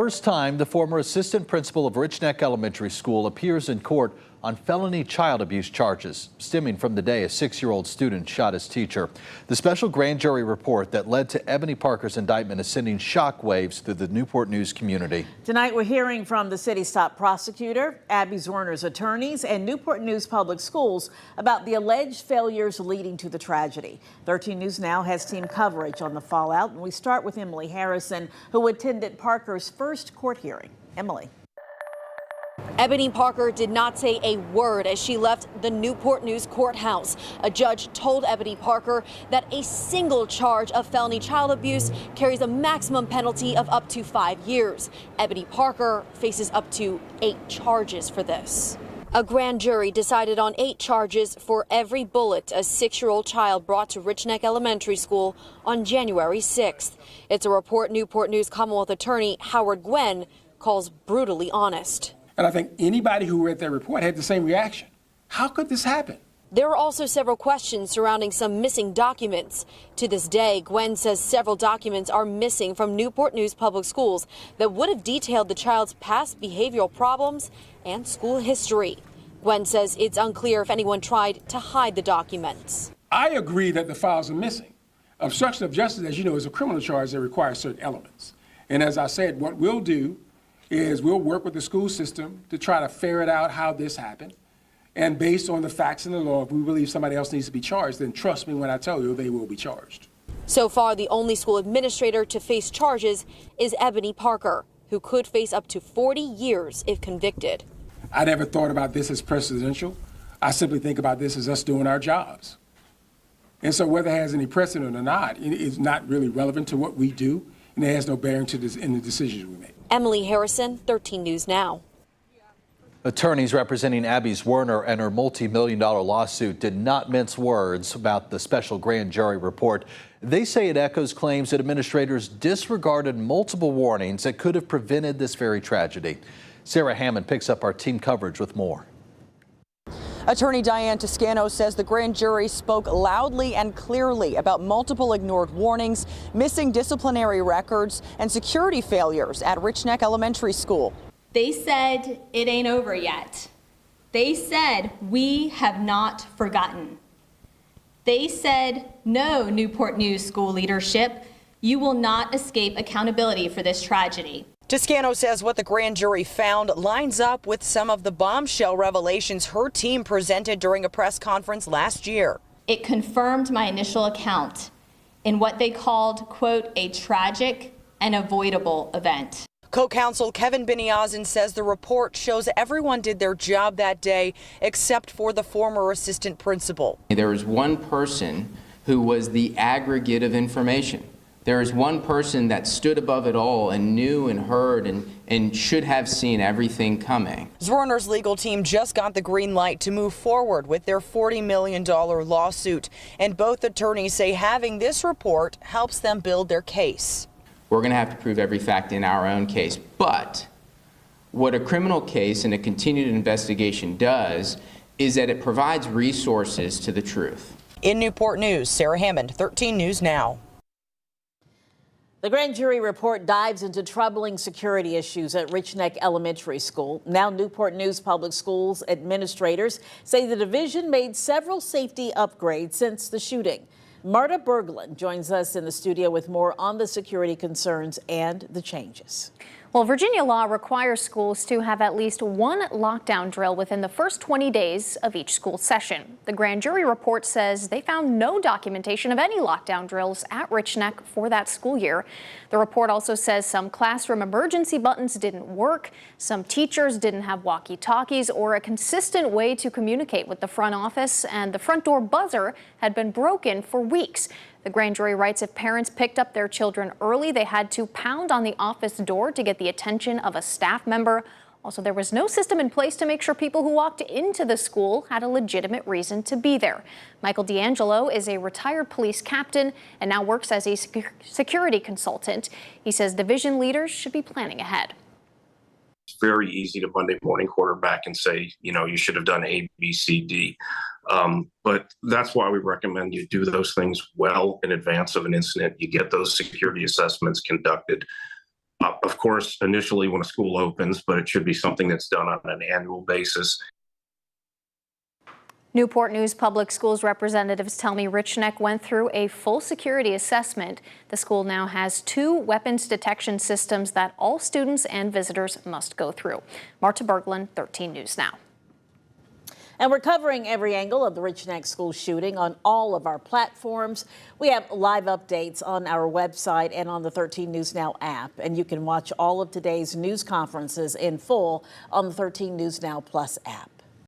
First time the former assistant principal of Richneck Elementary School appears in court on felony child abuse charges stemming from the day a 6-year-old student shot his teacher. The special grand jury report that led to Ebony Parker's indictment is sending shockwaves through the Newport News community. Tonight we're hearing from the city's top prosecutor, Abby Zwerner's attorneys, and Newport News Public Schools about the alleged failures leading to the tragedy. 13 News Now has team coverage on the fallout, and we start with Emily Harrison, who attended Parker's first court hearing. Emily. Ebony Parker did not say a word as she left the Newport News courthouse. A judge told Ebony Parker that a single charge of felony child abuse carries a maximum penalty of up to 5 years. Ebony Parker faces up to 8 charges for this. A grand jury decided on 8 charges for every bullet a 6-year-old child brought to Richneck Elementary School on January 6th. It's a report Newport News Commonwealth attorney Howard Gwen calls brutally honest. And I think anybody who read that report had the same reaction. How could this happen? There are also several questions surrounding some missing documents. To this day, Gwen says several documents are missing from Newport News Public Schools that would have detailed the child's past behavioral problems and school history. Gwen says it's unclear if anyone tried to hide the documents. I agree that the files are missing. Obstruction of justice, as you know, is a criminal charge that requires certain elements. And as I said, what we'll do is we'll work with the school system to try to ferret out how this happened. And based on the facts and the law, if we believe somebody else needs to be charged, then trust me when I tell you they will be charged. So far, the only school administrator to face charges is Ebony Parker, who could face up to 40 years if convicted. I never thought about this as precedential. I simply think about this as us doing our jobs. And so whether it has any precedent or not, it is not really relevant to what we do, and it has no bearing to this in the decisions we make. Emily Harrison, 13 News Now. Attorneys representing Abby Zwerner and her multi-million-dollar lawsuit did not mince words about the special grand jury report. They say it echoes claims that administrators disregarded multiple warnings that could have prevented this very tragedy. Sarah Hammond picks up our team coverage with more. Attorney Diane Toscano says the grand jury spoke loudly and clearly about multiple ignored warnings, missing disciplinary records, and security failures at Richneck Elementary School. They said it ain't over yet. They said we have not forgotten. They said, no, Newport News school leadership, you will not escape accountability for this tragedy. Toscano says what the grand jury found lines up with some of the bombshell revelations her team presented during a press conference last year. It confirmed my initial account in what they called, quote, a tragic and avoidable event. Co-counsel Kevin Biniazin says the report shows everyone did their job that day except for the former assistant principal. There was one person who was the aggregate of information. There is one person that stood above it all and knew and heard and should have seen everything coming. Zwerner's legal team just got the green light to move forward with their $40 million lawsuit, and both attorneys say having this report helps them build their case. We're going to have to prove every fact in our own case, but what a criminal case and a continued investigation does is that it provides resources to the truth. In Newport News, Sarah Hammond, 13 News Now. The grand jury report dives into troubling security issues at Richneck Elementary School. Now Newport News Public Schools administrators say the division made several safety upgrades since the shooting. Marta Berglund joins us in the studio with more on the security concerns and the changes. Well, Virginia law requires schools to have at least one lockdown drill within the first 20 days of each school session. The grand jury report says they found no documentation of any lockdown drills at Richneck for that school year. The report also says some classroom emergency buttons didn't work, some teachers didn't have walkie-talkies or a consistent way to communicate with the front office, and the front door buzzer had been broken for weeks. The grand jury writes if parents picked up their children early, they had to pound on the office door to get the attention of a staff member. Also, there was no system in place to make sure people who walked into the school had a legitimate reason to be there. Michael D'Angelo is a retired police captain and now works as a security consultant. He says division leaders should be planning ahead. It's very easy to Monday morning quarterback and say, you know, you should have done A, B, C, D. But that's why we recommend you do those things well in advance of an incident. You get those security assessments conducted Of course, initially when a school opens, but it should be something that's done on an annual basis. Newport News Public Schools representatives tell me Richneck went through a full security assessment. The school now has 2 weapons detection systems that all students and visitors must go through. Marta Berglund, 13 News Now. And we're covering every angle of the Richneck school shooting on all of our platforms. We have live updates on our website and on the 13 News Now app. And you can watch all of today's news conferences in full on the 13 News Now Plus app.